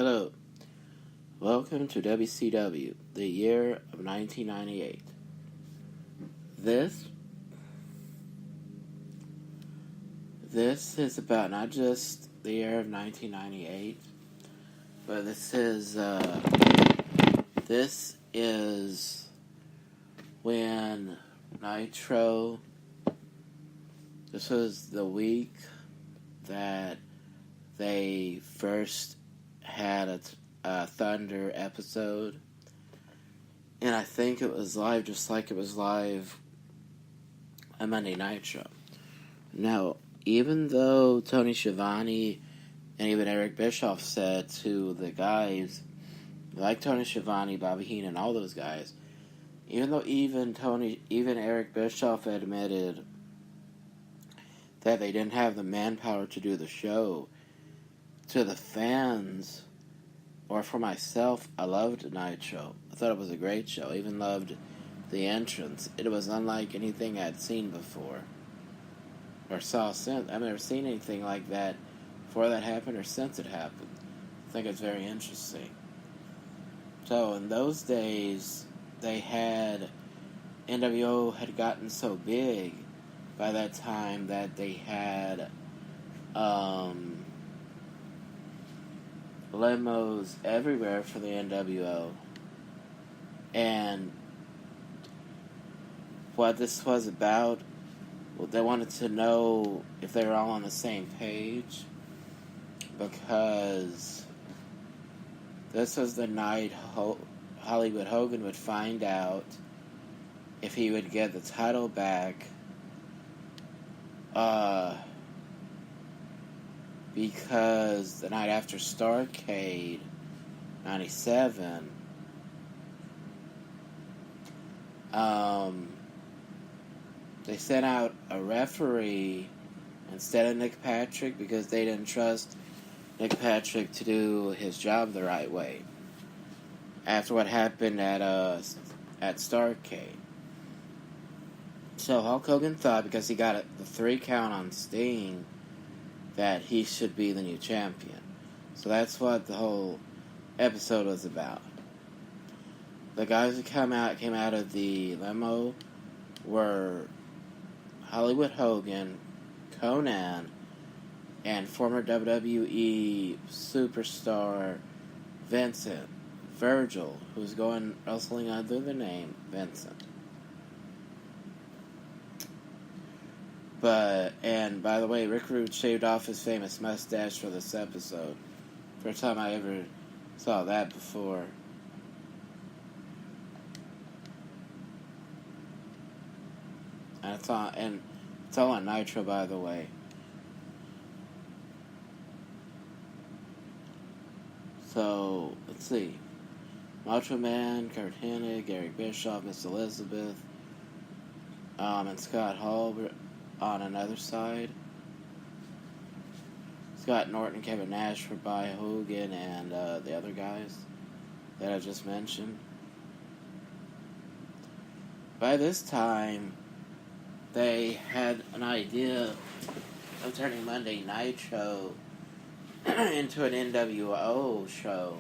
Hello, welcome to WCW, the year of 1998. This is about not just the year of 1998, but this is when Nitro, this was the week that they first had a Thunder episode, and I think it was live just like it was live on Monday Nitro. Now, even though Tony Schiavone and even Eric Bischoff said to the guys, like Tony Schiavone, Bobby Heenan, all those guys, even though even Eric Bischoff admitted that they didn't have the manpower to do the show, to the fans, or for myself, I loved Nitro. I thought it was a great show. I even loved the entrance. It was unlike anything I'd seen before or saw since. I've never seen anything like that before that happened or since it happened. I think it's very interesting. So in those days, NWO had gotten so big by that time that they had limos everywhere for the NWO. And what this was about, well, they wanted to know if they were all on the same page, because this was the night Hollywood Hogan would find out if he would get the title back, because the night after Starrcade 97, they sent out a referee instead of Nick Patrick because they didn't trust Nick Patrick to do his job the right way after what happened at Starrcade. So Hulk Hogan thought, because he got the 3 count on Sting, that he should be the new champion. So that's what the whole episode was about. The guys that came out of the limo were Hollywood Hogan, Conan, and former WWE superstar Virgil, who's going wrestling under the name Vincent. And by the way, Rick Rude shaved off his famous mustache for this episode. First time I ever saw that before. And it's all on Nitro, by the way. So, let's see. Macho Man, Kurt Hennig, Eric Bischoff, Miss Elizabeth, and Scott Hall were on another side. Scott Norton, Kevin Nash were by Hogan and the other guys that I just mentioned. By this time, they had an idea of turning Monday Nitro into an NWO show.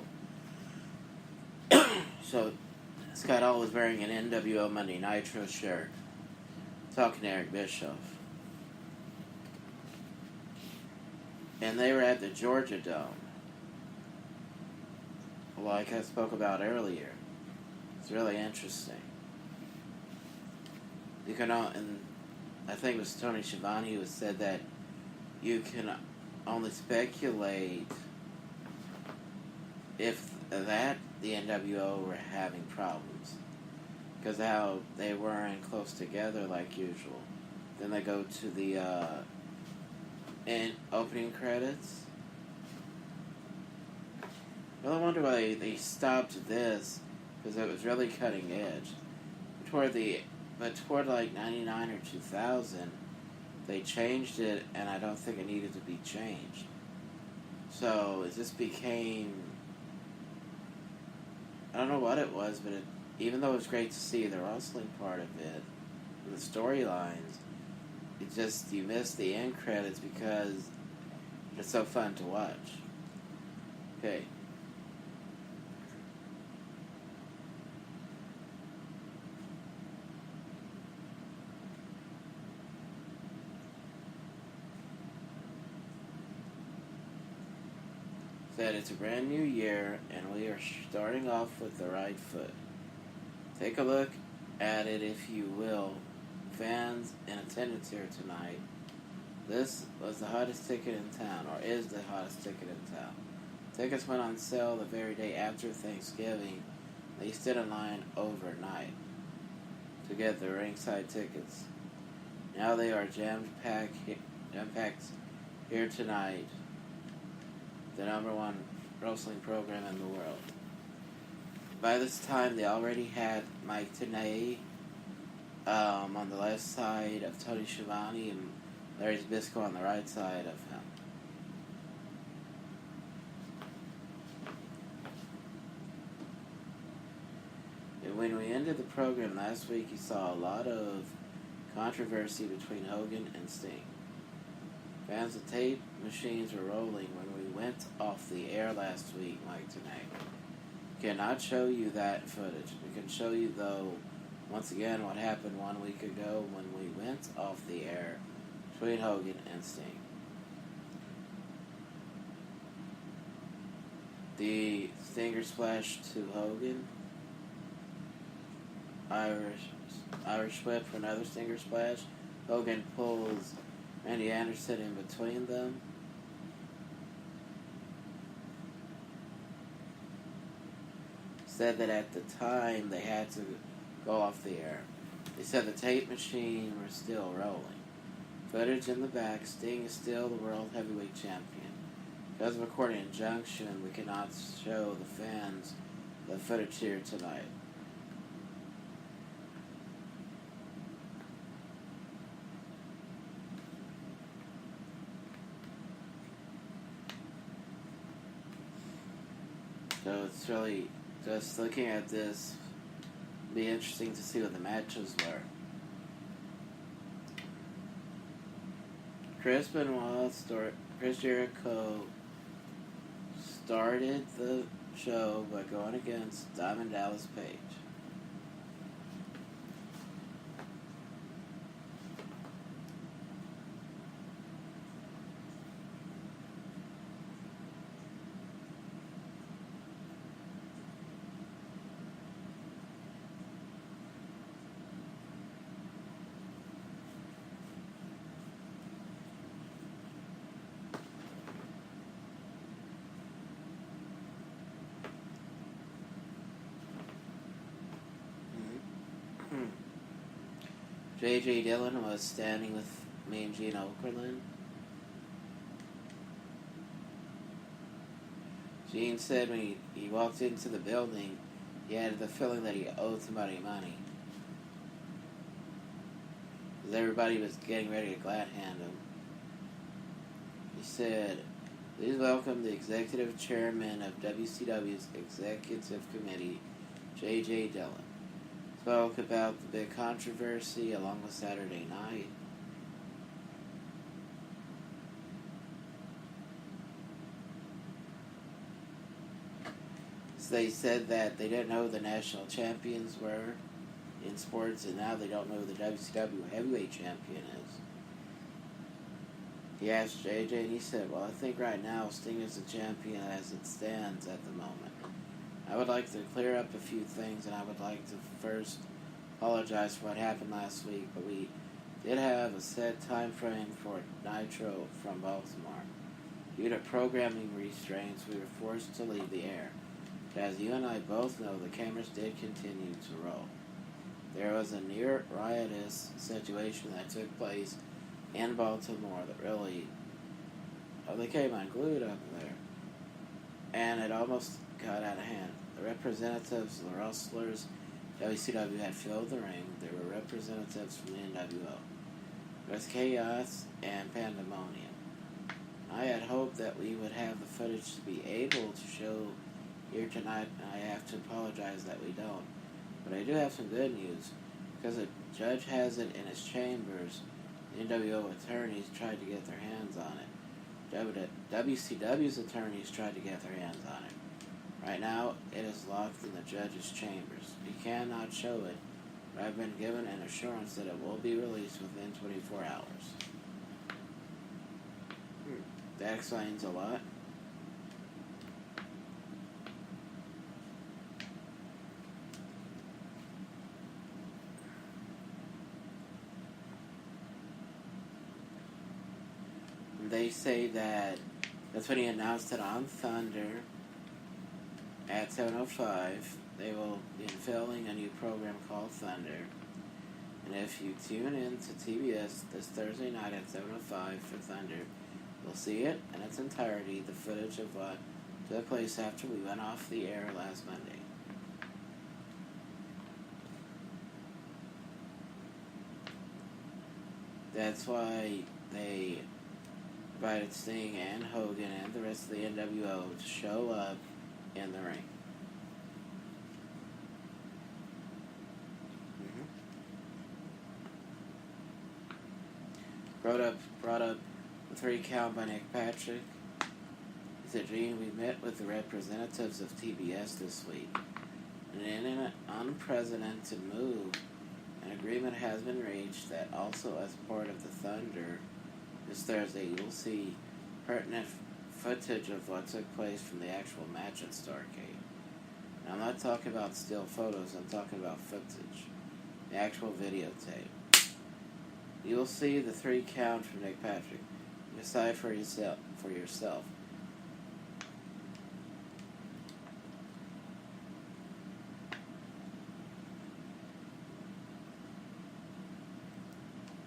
So Scott Hall was wearing an NWO Monday Nitro shirt, talking to Eric Bischoff. And they were at the Georgia Dome, like I spoke about earlier. It's really interesting. And I think it was Tony Schiavone who said that you can only speculate if the NWO were having problems, because how they weren't close together like usual. Then they go to the opening credits. Well, I wonder why they stopped this, because it was really cutting edge. But toward like 99 or 2000, they changed it, and I don't think it needed to be changed. So it just became, I don't know what it was, but even though it was great to see the wrestling part of it, the storylines, you miss the end credits because it's so fun to watch. Okay, Said it's a brand new year and we are starting off with the right foot. Take a look at it if you will, fans in attendance here tonight. This was the hottest ticket in town, or is the hottest ticket in town. Tickets went on sale the very day after Thanksgiving. They stood in line overnight to get the ringside tickets. Now they are jam-packed here tonight. The number one wrestling program in the world. By this time, they already had Mike Tenay on the left side of Tony Schiavone and Larry Zbyszko on the right side of him. And when we ended the program last week, you saw a lot of controversy between Hogan and Sting. Fans of tape machines were rolling when we went off the air last week, Mike Tenay. Cannot show you that footage. We can show you, though, once again, what happened 1 week ago when we went off the air between Hogan and Sting. The Stinger splash to Hogan. Irish whip for another Stinger splash. Hogan pulls Randy Anderson in between them. Said that at the time they had to go off the air. They said the tape machine was still rolling. Footage in the back, Sting is still the World Heavyweight Champion. Because of a court injunction, we cannot show the fans the footage here tonight. So it's really, just looking at this, be interesting to see what the matches were. Chris Jericho started the show by going against Diamond Dallas Page. J.J. Dillon was standing with me and Gene Okerlund. Gene said when he walked into the building, he had the feeling that he owed somebody money. Because everybody was getting ready to glad hand him. He said, "Please welcome the executive chairman of WCW's executive committee, J.J. Dillon." Spoke about the big controversy along with Saturday night. So they said that they didn't know who the national champions were in sports, and now they don't know who the WCW heavyweight champion is. He asked JJ, and he said, "Well, I think right now Sting is the champion as it stands at the moment. I would like to clear up a few things, and I would like to first apologize for what happened last week, but we did have a set time frame for Nitro from Baltimore. Due to programming restraints, we were forced to leave the air. But as you and I both know, the cameras did continue to roll. There was a near riotous situation that took place in Baltimore that really, they came unglued up there, and it almost got out of hand. The representatives, the wrestlers, WCW had filled the ring. There were representatives from the NWO. There was chaos and pandemonium. I had hoped that we would have the footage to be able to show here tonight, and I have to apologize that we don't. But I do have some good news. Because the judge has it in his chambers, the NWO attorneys tried to get their hands on it. WCW's attorneys tried to get their hands on it. Right now, it is locked in the judge's chambers. He cannot show it, but I've been given an assurance that it will be released within 24 hours. That explains a lot. they say that that's when he announced it on Thunder at 7:05. They will be unveiling a new program called Thunder. And if you tune in to TBS this Thursday night at 7:05 for Thunder, you'll see it in its entirety, the footage of what took place after we went off the air last Monday. That's why they invited Sting and Hogan and the rest of the NWO to show up in the ring. Brought up the 3 count by Nick Patrick. He said, Gene, we met with the representatives of TBS this week. And in an unprecedented move, an agreement has been reached that also as part of the Thunder this Thursday, you'll see pertinent footage of what took place from the actual match at Starrcade. Now, I'm not talking about still photos, I'm talking about footage. The actual videotape. You'll see the 3 count from Nick Patrick. Decide for yourself.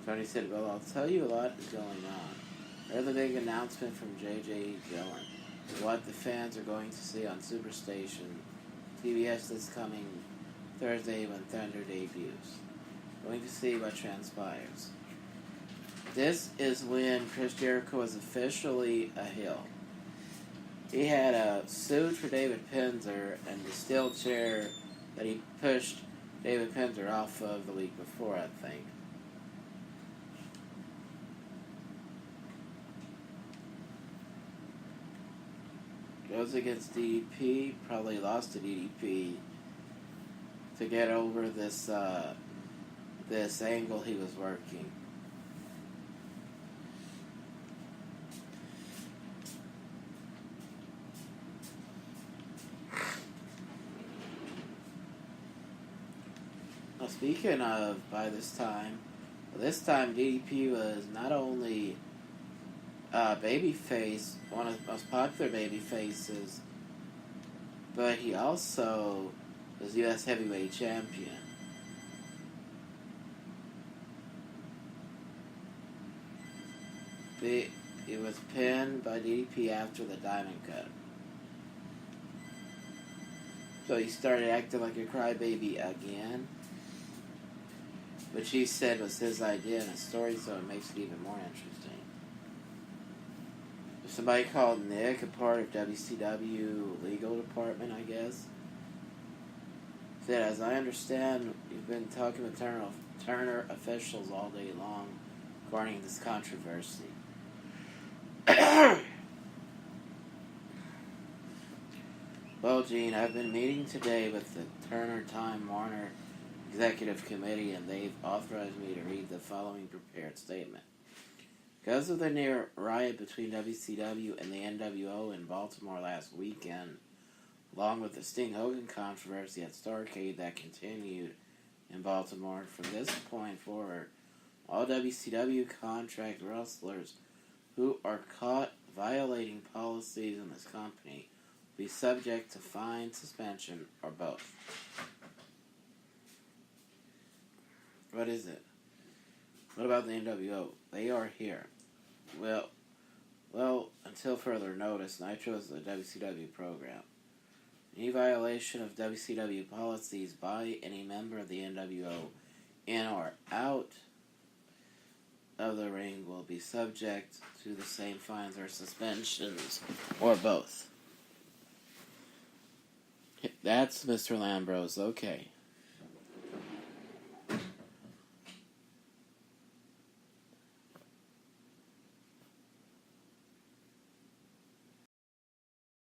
Tony said, well, I'll tell you a lot is going on. There's the big announcement from J.J. Dillon. What the fans are going to see on Superstation TBS this coming Thursday when Thunder debuts. Going to see what transpires. This is when Chris Jericho was officially a heel. He had a suit for David Penzer and the steel chair that he pushed David Penzer off of the week before, I think. Goes against DDP, probably lost to DDP to get over this this angle he was working. Now, speaking of by this time DDP was not only babyface, one of the most popular baby faces, but he also was U.S. Heavyweight Champion. It was pinned by DDP after the Diamond Cut. So he started acting like a crybaby again, which he said was his idea in a story, so it makes it even more interesting. Somebody called Nick, a part of WCW legal department, I guess, said, as I understand, you've been talking with Turner officials all day long regarding this controversy. Well, Gene, I've been meeting today with the Turner Time Warner Executive Committee, and they've authorized me to read the following prepared statement. Because of the near riot between WCW and the NWO in Baltimore last weekend, along with the Sting Hogan controversy at Starrcade that continued in Baltimore, from this point forward, all WCW contract wrestlers who are caught violating policies in this company will be subject to fine, suspension, or both. What is it? What about the NWO? They are here. Well, until further notice, Nitro is the WCW program. Any violation of WCW policies by any member of the NWO in or out of the ring will be subject to the same fines or suspensions, or both. That's Mr. Lambrose. Okay.